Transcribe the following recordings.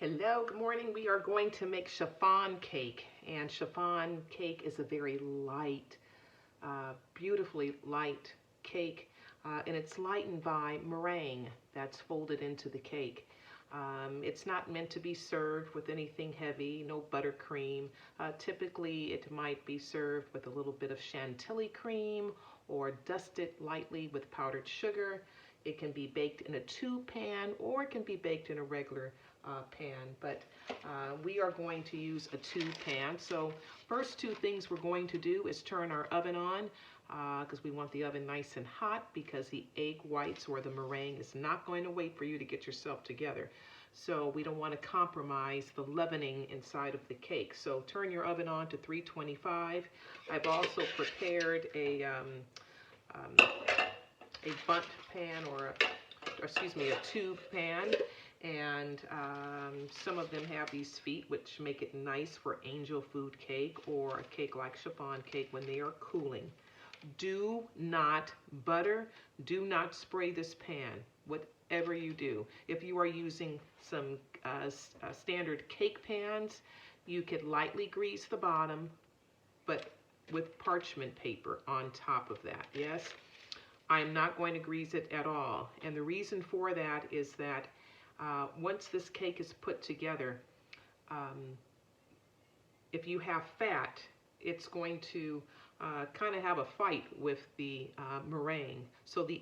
Hello, good morning. We are going to make chiffon cake, and chiffon cake is a very light, beautifully light cake, and it's lightened by meringue that's folded into the cake. It's not meant to be served with anything heavy, no buttercream. Typically, it might be served with a little bit of chantilly cream or dusted lightly with powdered sugar. It can be baked in a tube pan or it can be baked in a regular pan, but we are going to use a tube pan. So first two things we're going to do is turn our oven on because we want the oven nice and hot, because the egg whites or the meringue is not going to wait for you to get yourself together. So we don't want to compromise the leavening inside of the cake. So turn your oven on to 325. I've also prepared a bundt pan or a tube pan, and some of them have these feet which make it nice for angel food cake or a cake like chiffon cake when they are cooling. Do not butter, do not spray this pan, whatever you do. If you are using some standard cake pans, you could lightly grease the bottom, but with parchment paper on top of that, yes? I'm not going to grease it at all, and the reason for that is that once this cake is put together, if you have fat, it's going to kind of have a fight with the meringue. So the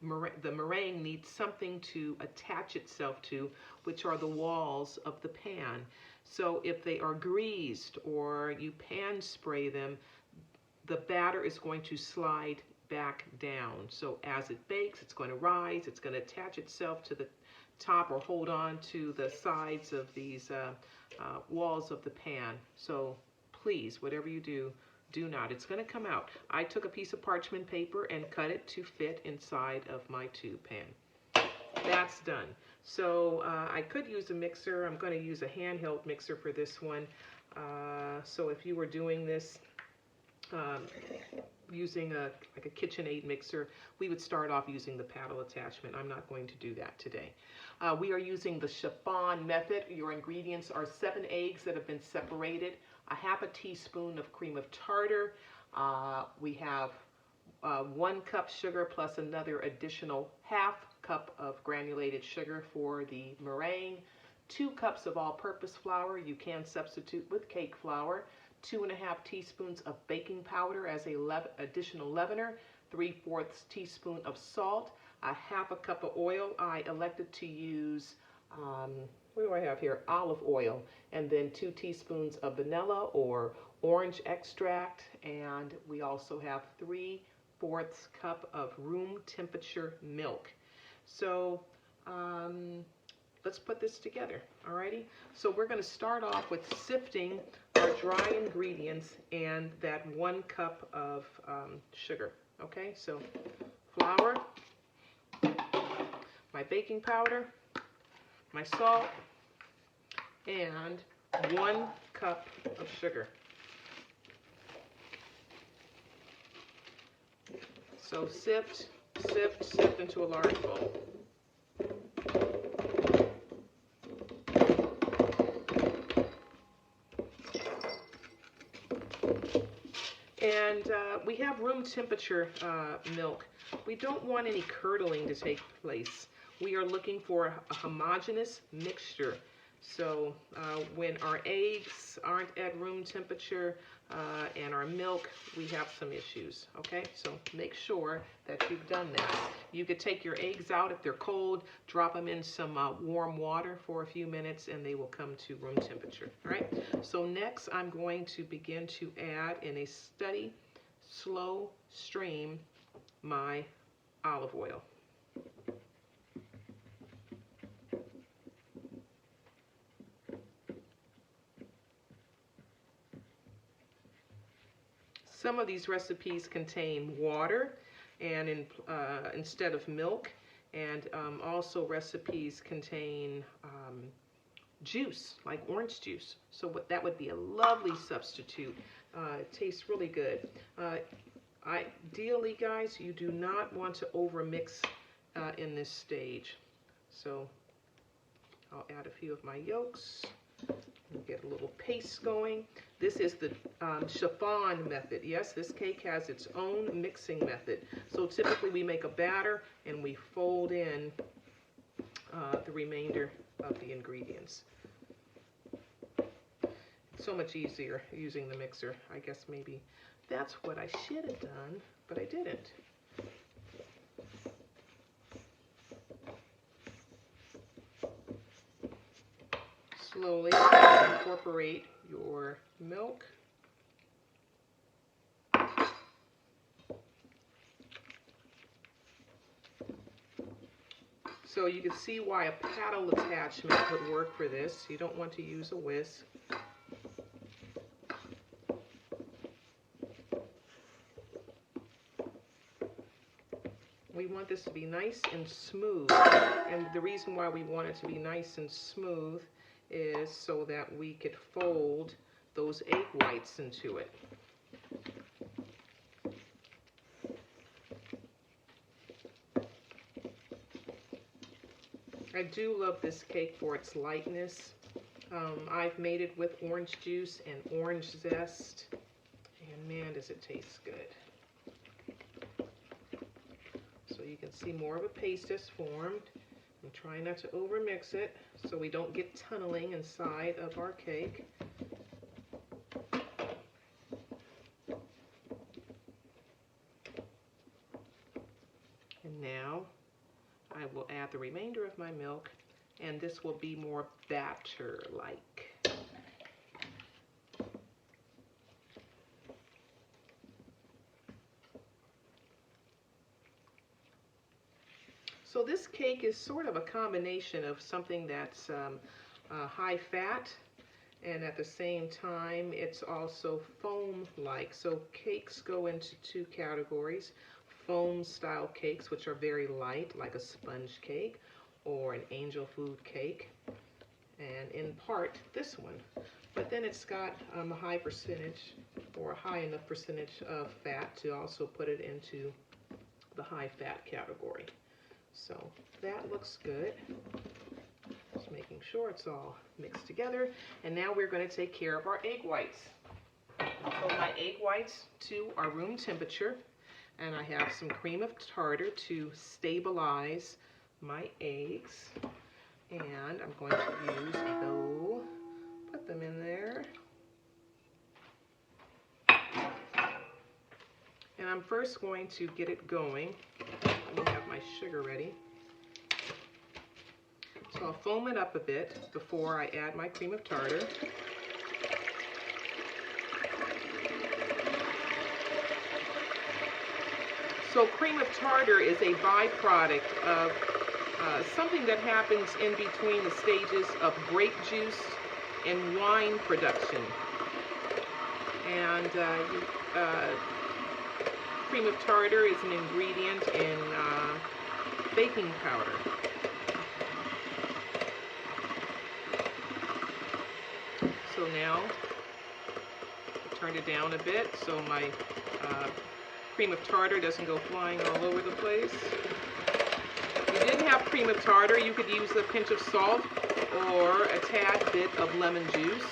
meringue needs something to attach itself to, which are the walls of the pan. So if they are greased or you pan spray them, the batter is going to slide back down. So as it bakes, it's going to rise, it's going to attach itself to the top or hold on to the sides of these walls of the pan. So please, whatever you do, do not. It's going to come out. I took a piece of parchment paper and cut it to fit inside of my tube pan. That's done. So I could use a mixer. I'm going to use a handheld mixer for this one. So if you were doing this using like a KitchenAid mixer, we would start off using the paddle attachment. I'm not going to do that today. We are using the chiffon method. Your ingredients are 7 eggs that have been separated, a half a teaspoon of cream of tartar. We have 1 cup sugar plus another additional half cup of granulated sugar for the meringue, 2 cups of all-purpose flour. You can substitute with cake flour, 2.5 teaspoons of baking powder as a additional leavener, 3/4 teaspoon of salt, a half a cup of oil. I elected to use, what do I have here? Olive oil, and then 2 teaspoons of vanilla or orange extract, and we also have 3/4 cup of room temperature milk. So let's put this together, alrighty? So we're going to start off with sifting our dry ingredients and that 1 cup of sugar, okay? So flour, my baking powder, my salt, and 1 cup of sugar. So sift into a large bowl. And we have room temperature milk. We don't want any curdling to take place. We are looking for a homogeneous mixture. So when our eggs aren't at room temperature and our milk, we have some issues, okay? So make sure that you've done that. You could take your eggs out if they're cold, drop them in some warm water for a few minutes, and they will come to room temperature, all right? So next, I'm going to begin to add in a steady, slow stream my olive oil. Some of these recipes contain water and instead of milk, and also recipes contain juice, like orange juice. So that would be a lovely substitute. It tastes really good. Ideally, guys, you do not want to overmix in this stage. So I'll add a few of my yolks and get a little paste going. This is the chiffon method. Yes, this cake has its own mixing method. So typically we make a batter and we fold in the remainder of the ingredients. So much easier using the mixer. I guess maybe that's what I should have done, but I didn't. Slowly incorporate your milk. So you can see why a paddle attachment would work for this. You don't want to use a whisk. We want this to be nice and smooth. And the reason why we want it to be nice and smooth is so that we could fold those egg whites into it. I do love this cake for its lightness. I've made it with orange juice and orange zest, and man, does it taste good. So you can see more of a paste has formed. I'm trying not to overmix it so we don't get tunneling inside of our cake. And now I will add the remainder of my milk, and this will be more batter-like. So this cake is sort of a combination of something that's high fat, and at the same time it's also foam-like. So cakes go into two categories: foam style cakes, which are very light, like a sponge cake or an angel food cake, and in part this one. But then it's got a high percentage, or a high enough percentage of fat to also put it into the high fat category. So that looks good. Just making sure it's all mixed together. And now we're going to take care of our egg whites. So my egg whites too are room temperature, and I have some cream of tartar to stabilize my eggs. And I'm going to use a bowl, put them in there. And I'm first going to get it going. Let me have my sugar ready. So I'll foam it up a bit before I add my cream of tartar. So cream of tartar is a byproduct of something that happens in between the stages of grape juice and wine production. And cream of tartar is an ingredient in baking powder. So now, I turned it down a bit so my cream of tartar doesn't go flying all over the place. If you didn't have cream of tartar, you could use a pinch of salt or a tad bit of lemon juice.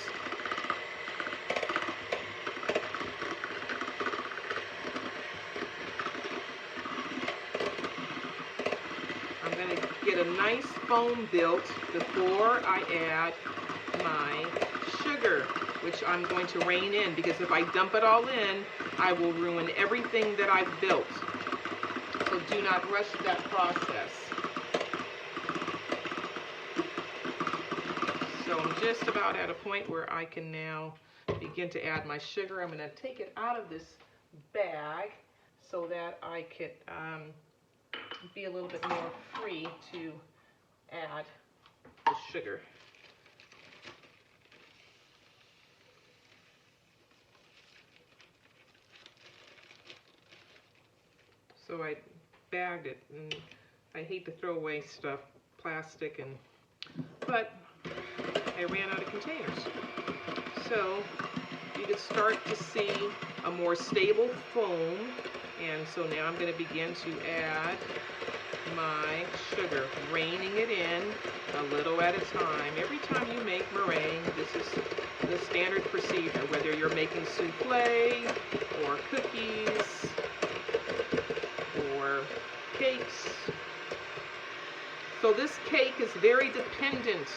I'm going to get a nice foam built before I add my sugar, which I'm going to rein in, because if I dump it all in, I will ruin everything that I've built. So do not rush that process. So I'm just about at a point where I can now begin to add my sugar. I'm going to take it out of this bag so that I could be a little bit more free to add the sugar. So I bagged it, and I hate to throw away stuff, plastic, but I ran out of containers. So you can start to see a more stable foam, and so now I'm going to begin to add my sugar, reining it in a little at a time. Every time you make meringue, this is the standard procedure, whether you're making souffle or cookies or cakes. So this cake is very dependent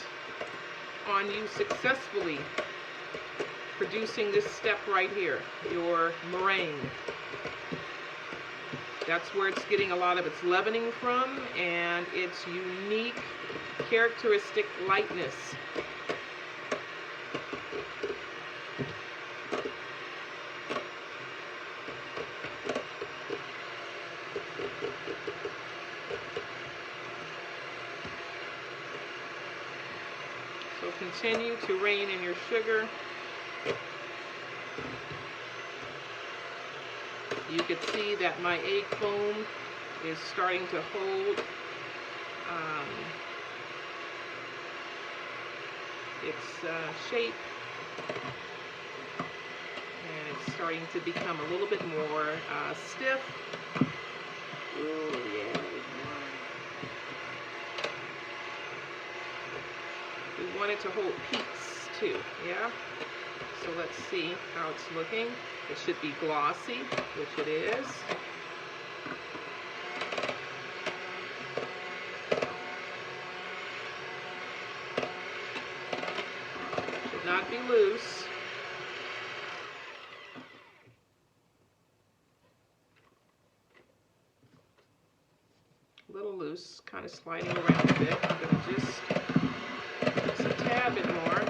on you successfully producing this step right here, your meringue. That's where it's getting a lot of its leavening from and its unique characteristic lightness. So continue to rein in your sugar. You can see that my egg foam is starting to hold its shape, and it's starting to become a little bit more stiff. Ooh, yeah. We want it to hold peaks too, yeah? So let's see how it's looking. It should be glossy, which it is. Should not be loose. A little loose, kind of sliding around a bit. I'm going to just mix a tad bit more.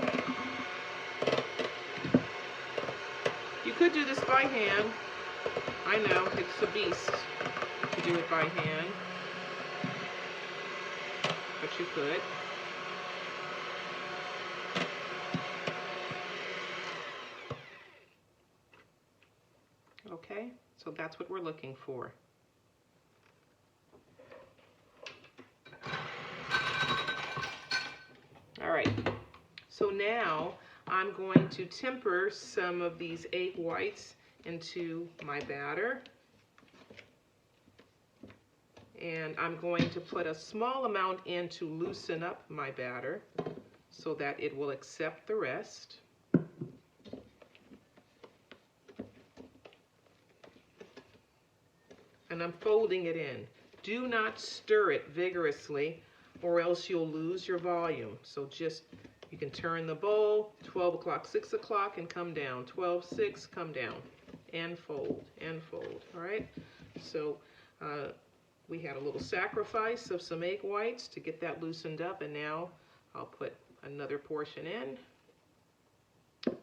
You could do this by hand. I know, it's a beast to do it by hand, but you could. Okay, so that's what we're looking for. All right, so now I'm going to temper some of these egg whites into my batter. And I'm going to put a small amount in to loosen up my batter so that it will accept the rest. And I'm folding it in. Do not stir it vigorously or else you'll lose your volume. So just, you can turn the bowl, 12 o'clock, 6 o'clock, and come down. 12, 6, come down. And fold, all right? So we had a little sacrifice of some egg whites to get that loosened up, and now I'll put another portion in.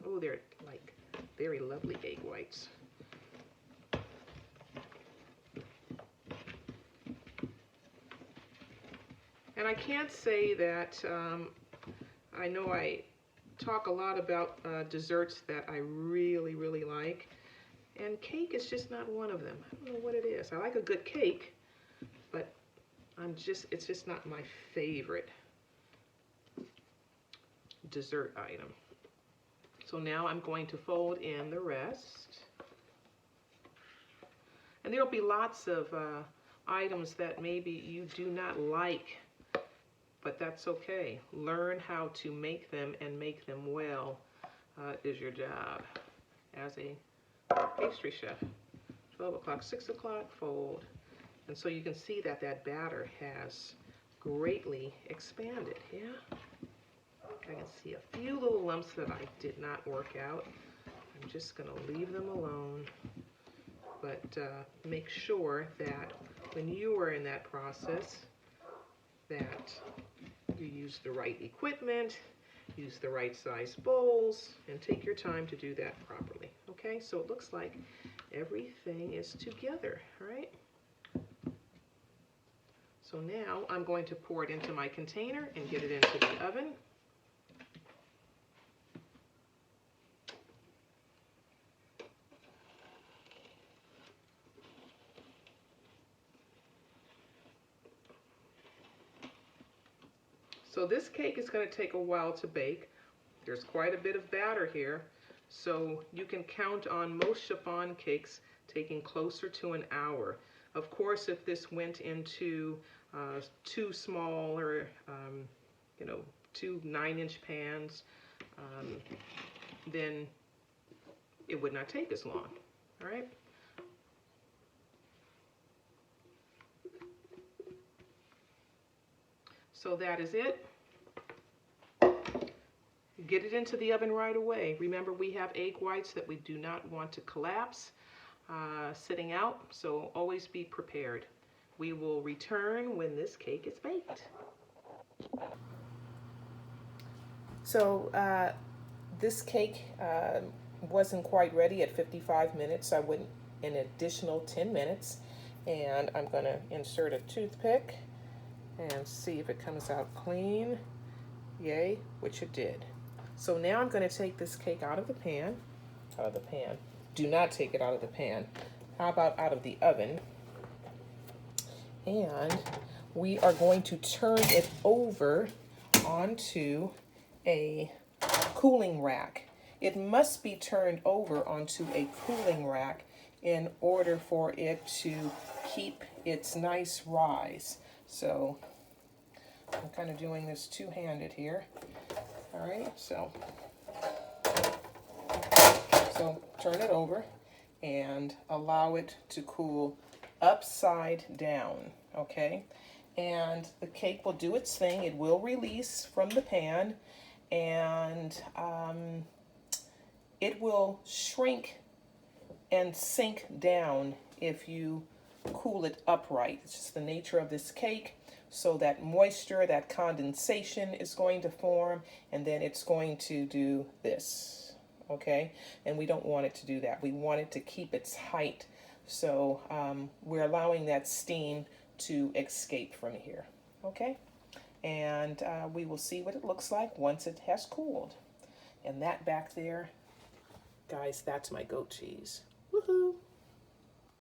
Oh, they're like very lovely egg whites. And I can't say that, I know I talk a lot about desserts that I really, really like, and cake is just not one of them. I don't know what it is. I like a good cake, but it's just not my favorite dessert item. So now I'm going to fold in the rest. And there'll be lots of items that maybe you do not like, but that's okay. Learn how to make them and make them well is your job as a pastry chef. 12 o'clock, 6 o'clock, fold. And so you can see that that batter has greatly expanded, yeah? I can see a few little lumps that I did not work out. I'm just gonna leave them alone. But make sure that when you are in that process, that you use the right equipment, use the right size bowls, and take your time to do that properly. Okay, so it looks like everything is together, right? So now I'm going to pour it into my container and get it into the oven. So this cake is going to take a while to bake. There's quite a bit of batter here, so you can count on most chiffon cakes taking closer to an hour. Of course, if this went into two smaller, you know, two 9-inch pans, then it would not take as long. All right. So that is it. Get it into the oven right away. Remember, we have egg whites that we do not want to collapse sitting out, so always be prepared. We will return when this cake is baked. So this cake wasn't quite ready at 55 minutes. I went an additional 10 minutes, and I'm going to insert a toothpick and see if it comes out clean. Yay, which it did. So now I'm going to take this cake out of the pan. Out of the pan. Do not take it out of the pan. How about out of the oven? And we are going to turn it over onto a cooling rack. It must be turned over onto a cooling rack in order for it to keep its nice rise. So I'm kind of doing this two-handed here. All right, so turn it over and allow it to cool upside down, okay? And the cake will do its thing. It will release from the pan, and it will shrink and sink down if you cool it upright. It's just the nature of this cake. So that moisture, that condensation is going to form, and then it's going to do this, okay? And we don't want it to do that. We want it to keep its height. So we're allowing that steam to escape from here, okay? And we will see what it looks like once it has cooled. And that back there, guys, that's my goat cheese. Woohoo!